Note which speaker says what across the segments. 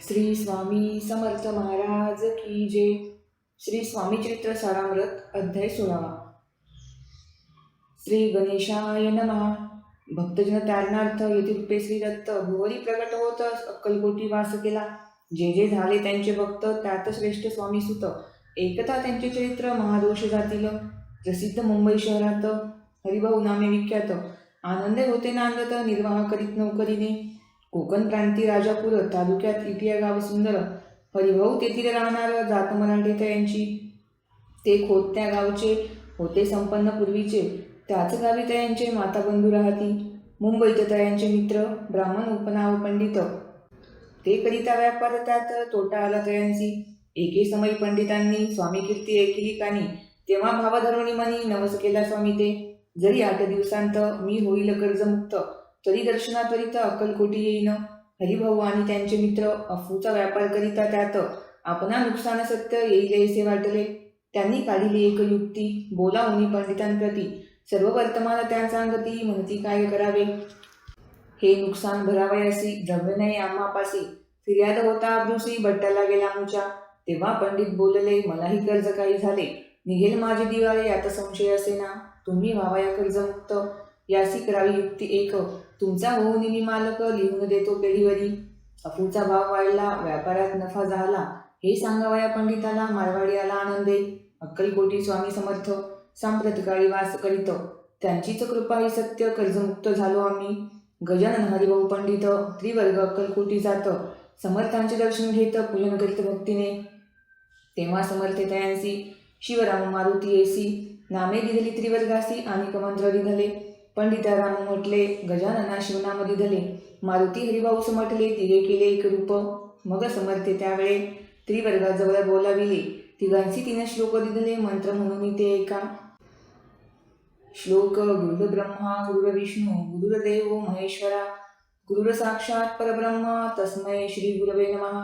Speaker 1: श्री स्वामी समर्थ महाराज की जय. श्री स्वामी चरित्र सारामृत अध्याय 16. श्री गणेशाय नमः. भक्तजन तारणार्थ येथे रूपे श्री दत्त भुवरी प्रकट होत अक्कलकोटी वास केला. जे जे झाले त्यांचे भक्त त्यात श्रेष्ठ स्वामी सुत एकता त्यांचे चरित्र महादोष जातील. प्रसिद्ध मुंबई शहरात हरिभाऊ नामे विख्यात आनंदे होते नांदत निर्वाह करीत नौकरीने. कोकण प्रांती राजापूर तालुक्यात इटिया गाव सुंदर. हरिभाऊ तेथील राहणार जात मराठी तयांची. ते खोत त्या गावचे होते संपन्न पूर्वीचे. त्याच गावी तयांचे माता बंधू राहती. मुंबईत तयांचे मित्र ब्राह्मण उपनाव पंडित. ते करिता व्यापार त्यात तोटा आला तयांची. एके समयी पंडितांनी स्वामी कीर्ती ऐकिली कानी. तेव्हा भावधरुणी मनी नवस केला स्वामी ते. जरी 8 दिवसांत मी होईल कर्जमुक्त, तरी दर्शनात्वरित अक्कलकोटी येईन. हरिभाऊ आणि त्यांचे मित्र अफूचा व्यापार करिता त्यात आपणा नुकसान सत्य येईल असे वाटले. त्यांनी काढिली एक युक्ती बोलावणी पंडितांप्रती. सर्व वर्तमान त्या सांगती म्हणती काय करावे. हे नुकसान भरावयासी द्रव्य नाही आम्हापासी. फिर्याद होता अब्रुसी भट्टाला गेला मुचा. तेव्हा पंडित बोलले मलाही कर्ज काही झाले. निघेल माझे दिवाळे यात संशय असे ना. तुम्ही व्हावया कर्जमुक्त. यासी करावी युक्ती एक. तुमचा होऊन मी मालक लिहून देतो पेढीवरी. अफूचा भाव वाढला व्यापारात नफा झाला. हे सांगावया पंडिताला मारवाडी आला आनंदे. अक्कलकोटी स्वामी समर्थ सांप्रतकाळी वास करीत. त्यांचीच कृपा ही सत्य कर्जमुक्त झालो आम्ही. गजानन हरिभाऊ पंडित त्रिवर्ग अक्कलकोटी जात. समर्थांचे दर्शन घेत पूजन करीत भक्तीने. तेव्हा समर्थे तयांसी शिवराम मारुती येसी. नामे दिधली त्रिवर्गासी अनेक मंत्र दिधले. पंडिता राम म्हटले गजानना शिवनाम दिधले. मारुती हरिभाऊ समटले तिघे केले एक रूप. मग समर्थे त्यावेळे त्रिवर्गाजवळ बोलाविले. तिघांची 3 श्लोक दिधले मंत्र म्हणून ते ऐका. श्लोक गुरुर्ब्रह्मा गुरुर्विष्णू गुरुर्देव महेश्वरा गुरुर साक्षात परब्रह्म तस्मै श्री गुरवे नमः.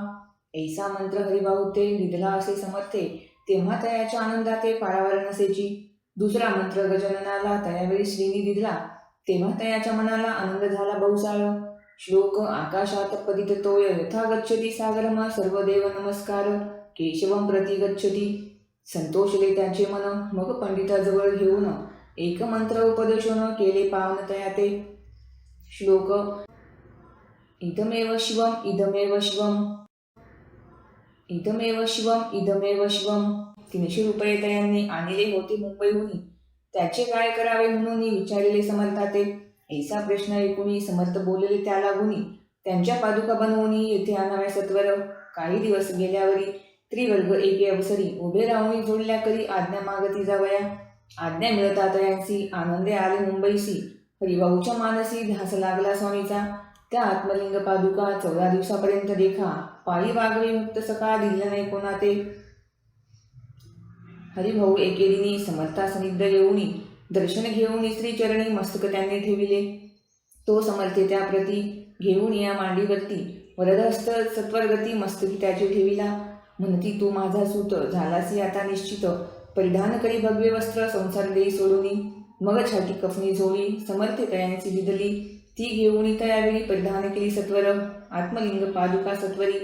Speaker 1: ऐसा मंत्र हरिभाऊ ते दिधला असे समर्थे. तेव्हा तयाच्या आनंदाते पारावर नसेची. दुसरा मंत्र गजाननाला तयावेळी श्रीनी दिधला. तेव्हा तयाच्या मनाला आनंद झाला बहुसाळ. श्लोक आकाशात पतिततोय यथा गच्छति सागरम सर्वदेव नमस्कार केशवम प्रति गच्छति. संतोषले त्याचे मन. मग पंडिताजवळ घेऊन एक मंत्र उपदेशून केले पावन तया ते. श्लोक इदमेव शिवम इदमेव शिवम इदमेव शिवम इदमेव शिवम. 300 रुपये तयांनी आणले होते मुंबईहून. त्याचे काय करावे म्हणून विचारले समर्थाते. ऐसा प्रश्न ऐकून समर्थ बोलले त्या लागूनी. त्यांच्या पादुका बनवून येथे आणाव्या सत्वर. काही दिवस गेल्यावरी त्रिवर्ग एके अवसरी उभे राहून जोडल्या करी आज्ञा मागती जावया. आज्ञा मिळता तयांसी आनंदे आले मुंबईसी. हरिभाऊच्या मानसी ध्यास लागला स्वामीचा. त्या आत्मलिंग पादुका 14 दिवसापर्यंत देखा. पायी वागवे मुक्त सकाळ दिल्या नाही कोणा ते. हरिभाऊ एकेदिनी समर्था सनिध येऊनी दर्शन घेऊन श्रीचरणी मस्तक त्यांनी ठेविले. तो समर्थे त्याप्रती घेऊन या मांडीवरती वरदहस्त सत्वरगती मस्तकी त्याची ठेविला. म्हणती तू माझा सूत झालासी आता निश्चित. परिधान करी भगवे वस्त्र संसार देई सोडूनी. मग छाटी कफनी झोळी समर्थे तयांची दिधली. ती घेऊन तयावेळी परिधान केली सत्वर. आत्मलिंग पादुका सत्वरी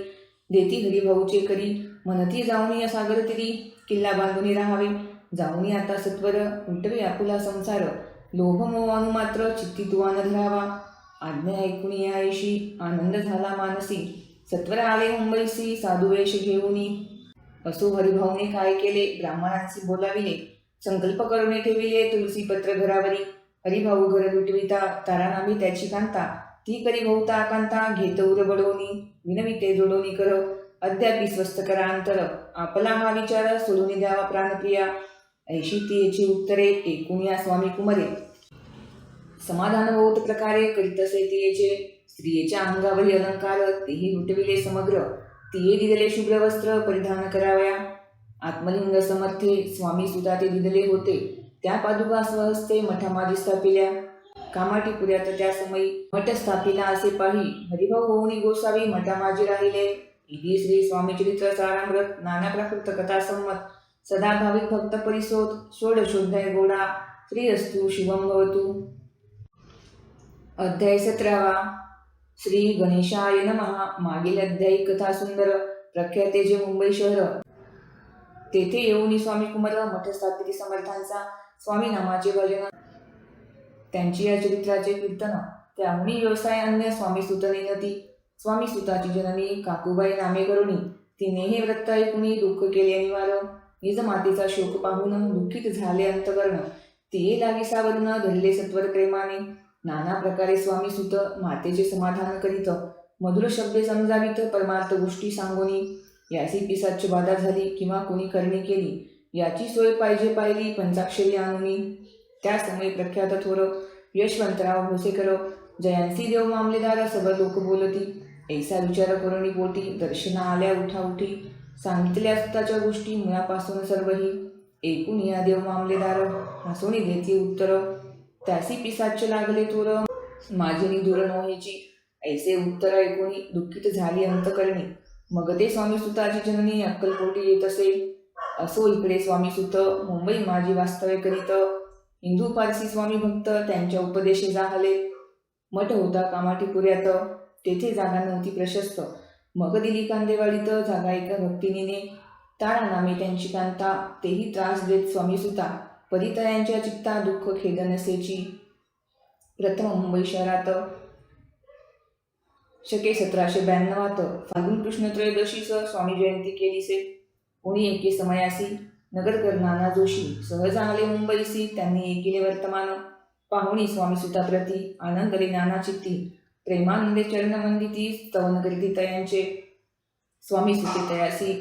Speaker 1: देती हरिभाऊचे करी. म्हणती जाऊनी सागर तिरी किल्ला बांधून राहावे. जाऊनी आता सत्वर उलटवे आपुला संसार. लोभ मोह अनुमात्र चित्ती तुवान धरावा. आज्ञा ऐकून यायशी आनंद झाला मानसी. सत्वर आले मुंबईसी साधुवेश घेऊनी. असो हरिभाऊने काय केले ब्राह्मणांशी बोलाविले. संकल्प करून ठेविले तुलसी पत्र घरावरी. हरिभाऊ घर लुटविता तारानामी त्याची कांता. ती करी भोवता आकांता घेत उर बडवणी. विनविते जोडवणी कर अद्यापि स्वस्थ करा अंतर. आपला हा विचार सोडून द्यावा प्राणप्रिया. ऐशी ती याची उत्तरे ऐकून या स्वामी कुमरे. समाधान होत प्रकारे करीत असे तियेचे. स्त्रियेच्या अंगावरी अलंकार तेही लुटविले समग्र. तिये दिदले शुभ्र वस्त्र परिधान करावया. आत्मलिंग समर्थे स्वामी सुद्धा ते दिदले होते. त्या पादुका स्वहस्ते मठामादी स्थापिल्या. कामाटीपुऱ्यात त्या समयी मठ स्थापिला असे पाही. हरिभाऊ होऊनी गोसावी मठामाजी राहिले. इति श्री स्वामी चरित्र सारामृत नाना प्राकृत कथा संमत सदा भाविक भक्त परिसोत षोडशोध्याय गोडा. श्री अस्तु शिवम भवतु. अध्याय 17. श्री गणेशाय नमः. मागील अध्यायी कथा सुंदर. प्रख्याते जे मुंबई शहर, तेथे येऊन स्वामी कुमार मठ स्थापित समर्थांचा स्वामी नामाचे भजन, त्यांची या चरित्राचे कीर्तन, त्याहुनी व्यवसाय अन्य स्वामी सुत नेनती. स्वामी सुताची जननी काकूबाई नामे करुणी, तिने हे व्रत ऐकुनी दुःख केले निवार. निज मातेचा शोक पाहून दुःखित झाले अंतकरण, तिये लागी सावरून धरले सत्वर प्रेमाने. नाना प्रकारे स्वामी सुत मातेचे समाधान करीत, मधुर शब्दे समजावीत परमार्थ गोष्टी सांगोनी. याची पिसाची बाधा झाली किंवा कोणी करणी केली, याची सोय पाहिजे पाहिली पंचाक्षरी आणुनी. त्या समय प्रख्यात थोर यशवंतराव भोसेकर, जयांसी देव मामलेदार सर्व लोक बोलती. ऐसा विचार करुणी पोटी, दर्शना आल्या उठा उठी. सांगितल्या सुताच्या गोष्टी मुळापासून सर्वही, ऐकून या देव मामलेदार हसोनी देती उत्तर. त्यासी पिसाच लागले थोर, माझी दूर नोहेची. ऐसे उत्तर ऐकूनी दुःखित झाली अंतकरणी. मग ते स्वामी सुताची जननी अक्कलकोटी येत असे. असो इकडे स्वामी सुत मुंबई माझी वास्तव्य करीत. हिंदू पारसी स्वामी भक्त त्यांच्या उपदेशे जाहले. मठ होता कामाठीपुऱ्यात, तेथे जागा नव्हती प्रशस्त. मग दिली कांदेवाडीत जागा एका भक्तिनीने. तारा नामे त्यांची कांता, तेही त्रास देत स्वामी सुता. परितयांच्या चित्ता दुःख खेद नसेची. प्रथम मुंबई शहरात शके 1792 फाल्गुन कृष्ण त्रयोदशीस स्वामी जयंती केलीसे. कोणी एके समयासी नगरकर नाना जोशी सहज आले मुंबईसी. त्यांनी ऐकिले वर्तमान, पाहुणी स्वामी सुताप्रती आनंदले नाना चित्ती. प्रेमानंदे चरण वंदिती स्तवन करीती तयांचे. स्वामी सुते तयासी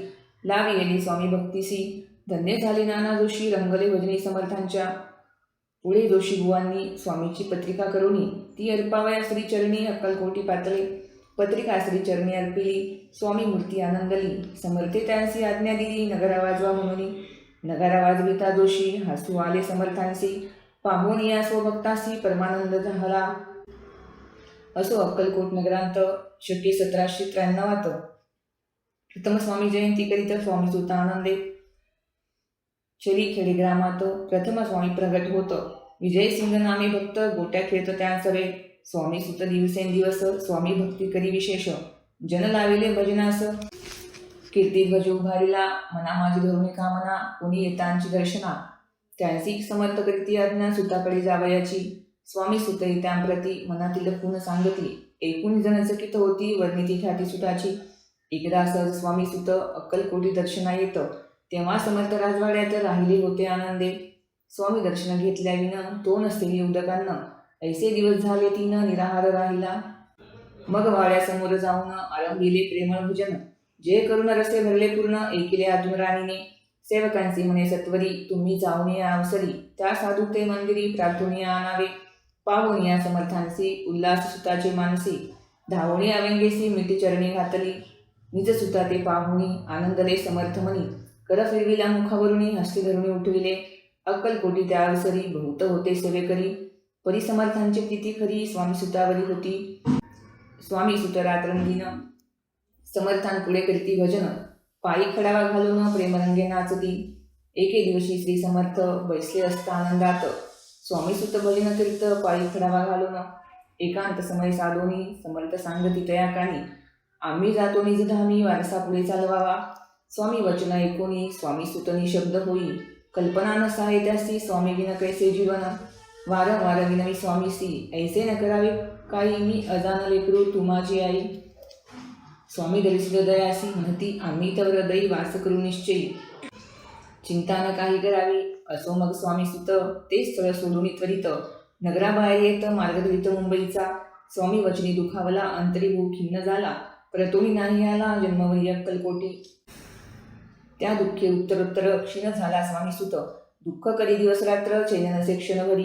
Speaker 1: लावी गेली स्वामी भक्तीसी. धन्य झाले नाना जोशी रंगले भजनी समर्थांच्या. पुढे जोशी बुवांनी स्वामीची पत्रिका करुणी ती अर्पावया श्रीचरणी अक्कलकोटी पातळे. पत्रिका श्रीचरणी अर्पिली, स्वामी मूर्ती आनंदली. समर्थे त्यांसी आज्ञा दिली नगरा वाजवा म्हणून. नगारा वाजविता जोशी हसू आले समर्थांसी. पाहून या स्वभक्तासी परमानंद झाला. असो अक्कलकोट नगरांत शके 1793 प्रथम स्वामी जयंती करीत स्वामी सुत आनंदे. चली खेडे ग्रामात प्रथम स्वामी प्रगट होत. विजयसिंग नामे भक्त गोट्या खेळत त्या सवे. स्वामी सुत दिवसेंदिवस स्वामी भक्ती करी विशेष. जन लाविले भजनास कीर्ती ध्वज उभारिला. मना माझी धरुणी कामना, कोणी येतांची दर्शना. त्यांसी समर्थ करीती आज्ञा सुताकडे जावयाची. स्वामी सुत त्यांप्रती मनातील पूर्ण सांगती. ऐकून जन चकित होती वर्णिती ख्याती सुताची. एकदा सहज स्वामी सुत अक्कलकोटी दर्शना येत, तेव्हा समर्थ राजवाड्यात राहिले होते आनंदे. स्वामी दर्शन घेतल्याविन तो नसतेली उदकान्न. ऐसे दिवस झाले तीन निराहार राहिला. मग वाड्यासमोर जाऊन आरंभिले प्रेमळ भजन. जे करून रसे भरले पूर्ण ऐकिले आतून राणीने. सेवकांचे म्हणे सत्वरी, तुम्ही जाऊन या अवसरी. त्या साधू ते मंदिरी प्रार्थोनिया आणावे. पाहून या समर्थांसी उल्हास सुताचे मानसी. धावणी अव्यंगेसी मिठी चरणी घातली. निज सुता ते पाहुणी आनंदले समर्थ मनी. कर फिरविला मुखावरुणी हस्ती धरुणी उठविले. अक्कलकोटी त्या अवसरी बहुत होते सेवेकरी. परिसमर्थांची प्रीती खरी स्वामी सुतावरी होती. स्वामी सुत रात्रंदिन समर्थांपुढे करीती भजन. पायी खडावा घालून प्रेमरंगे नाचती. एके दिवशी श्री समर्थ बैसले असता आनंदात. स्वामी सुत भजन करीत पायी खडावा घालून. एकांत समय साधोनी समर्थ सांगती तया कानी. आम्ही जातो निज धामी वारसा पुढे चालवावा. स्वामी वचन ऐकोनी स्वामी सुतनी शब्द होई. कल्पना नसावे त्यासी स्वामी विन कैसे जीवन. वारंवार विनवी स्वामीसी ऐसे न करावे काही. मी अजान लेकरू तू माझी आई. स्वामी दलित दयासी म्हणती आम्ही तर हृदयी वास करू निश्चयी. चिंता न काही करावी. असो मग स्वामी सुत ते स्थळ सोडून त्वरित. नगराबाहेर येत मार्ग धरित मुंबईचा. स्वामी वचनी दुखावला अंतरी भू खिन्न झाला. परतोनी नाही आला जन्मवरी अक्कलकोटी. त्या दुःखे उत्तरोत्तर क्षीण झाला स्वामी सुत. दुःख करी दिवस रात्र चैन नसे क्षणभरी.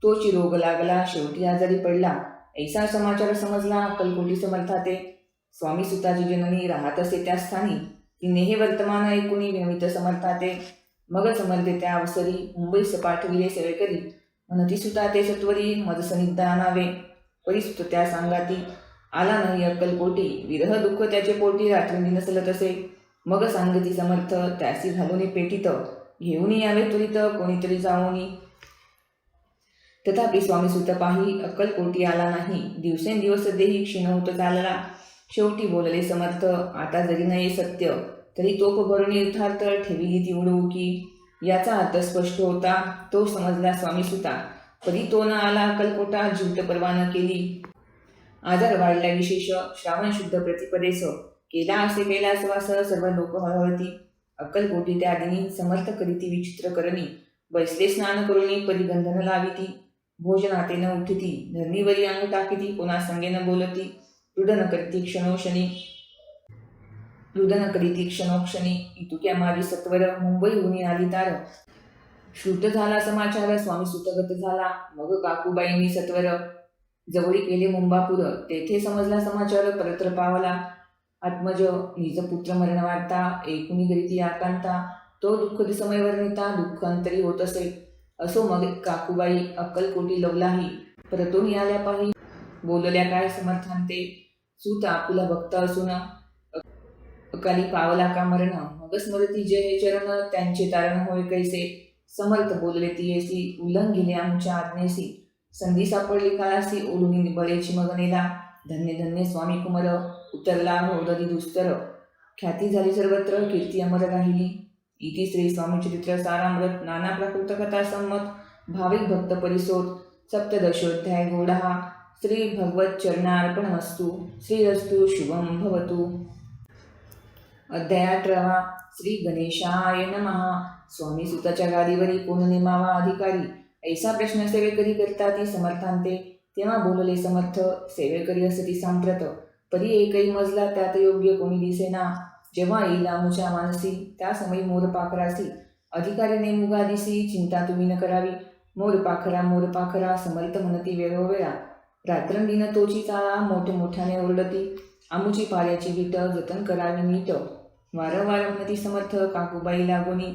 Speaker 1: तोची रोग लागला शेवटी आजारी पडला. ऐसा समाचार समजला अक्कलकोटी समर्थाते. स्वामी सुताची जननी राहत असे त्या स्थानी. तिने हे वर्तमान ऐकुनी विनवित समर्थाते. मग समर्थे त्या अवसरी मुंबई पाठविले सेवेकरी. म्हणती सुताते सत्वरी मज सनिग्ध आणावे. परिसुत त्या सांगाती आला नाही अक्कलकोटी. विरह दुःख त्याचे पोटी रात्रंदी नसलत असे. मग सांगती समर्थ त्यासी घालून पेटीत. घेऊन यावे त्वरित कोणीतरी जाऊनी. तथापि स्वामी सुत पाही अक्कलकोटी आला नाही. दिवसेंदिवस देही क्षीण होत चालला. शेवटी बोलले समर्थ, आता जरी नये सत्य, तरी तोफ भरून यथार्थ ठेविली ती उडवुकी. याचा अर्थ स्पष्ट होता. तो समजला स्वामी सुता. परी तो न आला अक्कलकोटा, जीवित परवा न केली. आजार वाढला विशेष, श्रावण शुद्ध प्रतिपदेस, केला असे कैलासवास, सर्व लोक हळहळती. अक्कलकोटी त्या दिनी समर्थ करीती विचित्र करणी. बैसले स्नान करुणी परिगंधन लाविती. भोजनाते न उठिती, धरणीवरी अंग टाकीती, कोणा संगे न बोलती. रुदन करीती क्षणोक्षणी, इतुक्या मारी सत्वर, मुंबईहून आली तार. श्रुत झाला समाचार, स्वामी सुतगत झाला. मग काकूबाईंनी सत्वर जवळी केले मुंबापूर. तेथे समजला समाचार, परत्र पावला. आत्मज निज पुत्र मरण वार्ता, ऐकुनी करीती आकांता. तो दुःख समय वर्णिता, दुःख अंतरी होत असे. असो मग काकूबाई अक्कलकोटी लवलाही, परतून आल्या पाही. बोलल्या काय समर्थांते, सूत आपुला भक्त असून अकाली पावला का मरण. मग स्मरती जे हे चरण, त्यांचे तारण होय कैसे. समर्थ बोलले ती येसी, उल्लंघिले आमच्या आज्ञेसी. संधी सापडली काळासी, ओढून बळेची मग नेला. धन्य धन्य स्वामी कुमर, उतरला होदरी दुस्तर. ख्याती झाली सर्वत्र, कीर्ती अमर राहिली. इति श्री स्वामी चरित्र सारामृत, नाना प्राकृत कथा संमत, भाविक भक्त परिसोत, सप्तदशोध्याय गोडहा. श्री भगवत चरणार्पणमस्तु. श्रीरस्तु शुभम भवतु. अध्याय 18. श्री गणेशाय नमः. स्वामी सुताच्या गादीवरी कोण नेमावा अधिकारी, ऐसा प्रश्न सेवेकरी करता ती समर्थांते. तेव्हा बोलले समर्थ, सेवेकरी असती सांप्रत, परी एकही मजला त्यात योग्य कोणी दिसेना. जेव्हा येईल आमुच्या मानसी, त्या समयी मोर पाखरासी. अधिकारी नेमुगा दिसी, चिंता तुम्ही न करावी. मोर पाखरा समर्थ म्हणती वेळोवेळा. रात्रंदिन तोची चाळा, मोठमोठ्याने ओरडती. आमुची पाल्याची विट, जतन करावी नीट. वारंवार म्हणती समर्थ, काकूबाई लागोनी.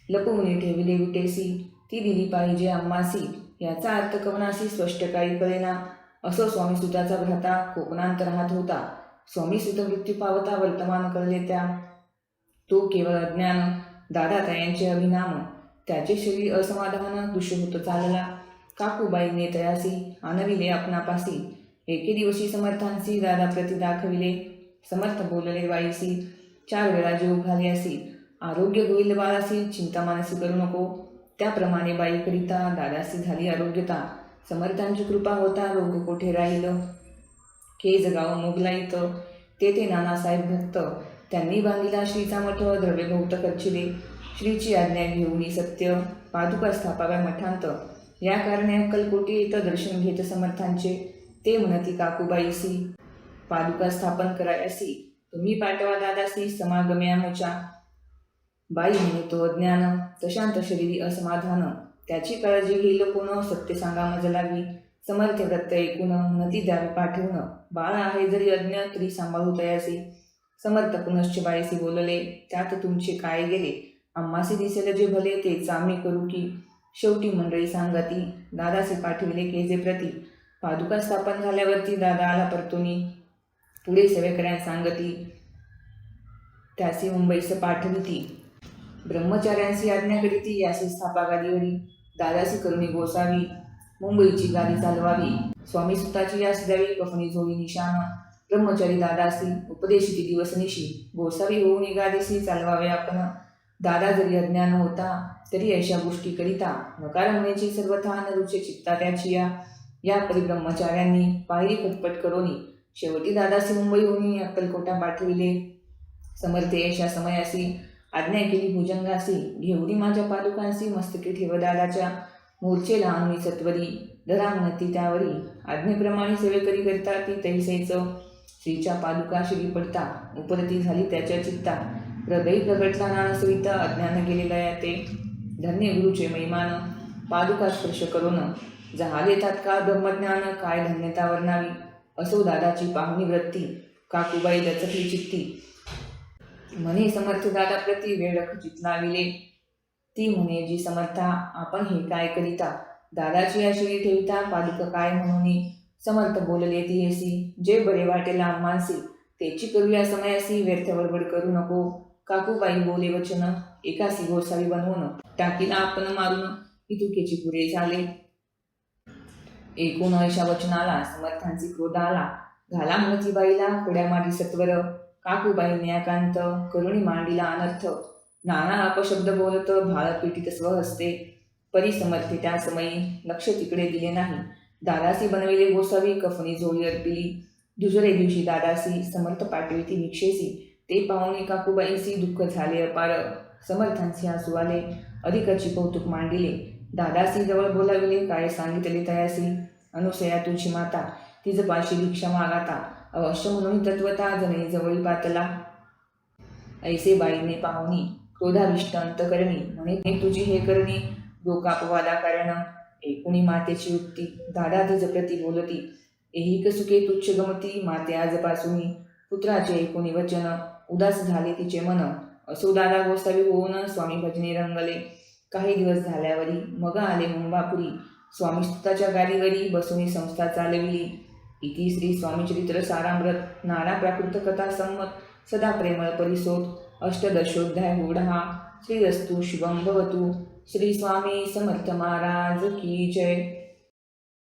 Speaker 1: लपवून ठेविले विटेसी, ती दिली पाहिजे आम्हासी. याचा अर्थ कवनासी स्पष्ट काही कळेना. असो स्वामी सुताचा भ्राता कोकणांत राहत होता. स्वामी सुत मृत्यू पावता वर्तमान कळले त्या. तो केवळ अज्ञान, दादा तयांचे अभिनाम. त्याचे शरीर असमाधान, दुष्य होत चालला. काकूबाईने तयासी आणविले आपणापासी. एके दिवशी समर्थांसी दादा प्रति दाखविले. समर्थ बोलले वाईसी, 4 वेळा जेव घाले असी. आरोग्य होईल बाळासी, चिंता मानसी करू नको. त्याप्रमाणे बाई करिता दादासी झाली आरोग्यता. समर्थांची कृपा होता, रोग कोठे राहिलं. केज गाव मोगलाईत, तेथे नानासाहेब भक्त. त्यांनी बांधिला श्रीचा मठ, द्रव्य बहुत खर्चिले. श्रीची आज्ञा घेऊन सत्य, पादुका स्थापाव्या मठांत. या कारणे अक्कलकोटी येतं दर्शन घेत समर्थांचे. ते म्हणती काकूबाईसी, पादुका स्थापन करायसी. तुम्ही पाठवा दादासी, समागमे आमुच्या. बाई म्हणे तो अज्ञान, तशांत शरीरी असमाधान. त्याची काळजी घेईल कोण, सत्य सांगा मज लागी. समर्थ व्रत ऐकून म्हणती द्यावी पाठवून. बाळ आहे जरी अज्ञ, तरी सांभाळू तयासी. समर्थ पुनश्च बाईसी बोलले, त्यात तुमचे काय गेले. आम्हासी दिसेल जे भले, तेच आम्ही करू की. शेवटी मंडळी सांगती, दादासी पाठविले केजे प्रती. पादुका स्थापन झाल्यावरती दादा आला परतुनी. पुढे सेवेकऱ्यां सांगती, त्यासी मुंबईस पाठविती. ब्रह्मचार्यांसी आज्ञा करीती, यासी स्थापा गादीवरी. दादासी करुणी गोसावी, मुंबईची गादी चालवावी. स्वामी सुताची यास द्यावी, कफनी झोळी निशाण. ब्रह्मचारी दादासी उपदेशिती दिवसनिशी. गोसावी होऊन गादीसी चालवावे आपण. दादा जरी अज्ञान होता, तरी अशा गोष्टी करिता. नकार म्हणेची सर्वथा न रुचे चित्ता त्याची या परिब्रह्मचार्यांनी पाहिली खटपट करोनी. शेवटी दादासी मुंबईहून अक्कलकोटा पाठविले. समर्थ अशा समयासी आज्ञा केली भुजंगासी. घेऊनी माझ्या पादुकांसी, मस्तकी ठेव दादाच्या. मूर्छेला आणून सत्वरी, धरा म्हणती त्यावरी. आज्ञेप्रमाणे सेवेकरी करता ती तैसेच. श्रीच्या पादुका शिरी पडता, उपरती झाली त्याच्या चित्ता. हृदय प्रगटला नानसविता, अज्ञान गेलेला याते. धन्य गुरुचे महिमान, पादुका स्पर्श करून. झाले तात्काळ ब्रह्मज्ञान, काय धन्यता वर्णावी. असो दादाची पाहुणी वृत्ती, काकूबाई लचकली चित्ती. म्हणे समर्थ दादा प्रति वेळ खचित लाविले. ती म्हणे जी समर्था, आपण हे काय करिता. दादाची आशिरी ठेविता, पादुका काय म्हणून. समर्थ बोलले ती येसी, जे बरे वाटेल आम्हासी. तेची करूया समयासी, व्यर्थ बडबड करू नको. काकूबाई बोले वचन, एकासी गोसावी बनवून. टाकीला आपण मारून, इतुकेची पुरे झाले. एकूण अशा वचनाला समर्थांची क्रोध आला. घाला म्हणती बाईला खोड्यामारी सत्वर, काकूबाईने एकांत करुणी मांडीला अनर्थ. नाना अपशब्द बोलत भाळ पिटीत स्वहस्ते, परी समर्थे त्या समयी लक्ष तिकडे दिले नाही. दादासी बनविले गोसावी कफनी जोडी अर्पिली, दुसरे दिवशी दादासी समर्थ पाठविती भिक्षेसी. ते पाहुणे काकूबाईसी दुःख झाले अपार, समर्थांचे हसू आले अधिकची कौतुक मांडिले. दादासी जवळ बोलाविले काय सांगितले तयासी, अनुसया तुझी माता तिज पाशी दीक्षा मागाता, अवश्य म्हणून तत्वता जणे जवळी पातला. ऐसे बाईने पाहुणी क्रोधाविष्ट अंतकरणी, म्हणे तुझी हे करणी लोकापवादा कारण. एकूणी मातेची युक्ती दादा तिज प्रती बोलती, एहिक सुखे तुच्छ गमती माते आजपासूनी. पुत्राचे एकूणी वचन उदास झाले तिचे मन, असो दादा गोसावी होऊन स्वामी भजने रंगले. काही दिवस झाल्यावरी मग आले मुंबापुरी, स्वामी स्तुताच्या गादीवरी बसून संस्था चालविली. इति श्री स्वामीचरित्र सारामृत नाना प्राकृत कथा संमत सदा प्रेमळ परिसोत अष्टदशोध्याय गूढहा. श्रीरस्तु शुभम भवतु. श्री स्वामी समर्थ महाराज की जय.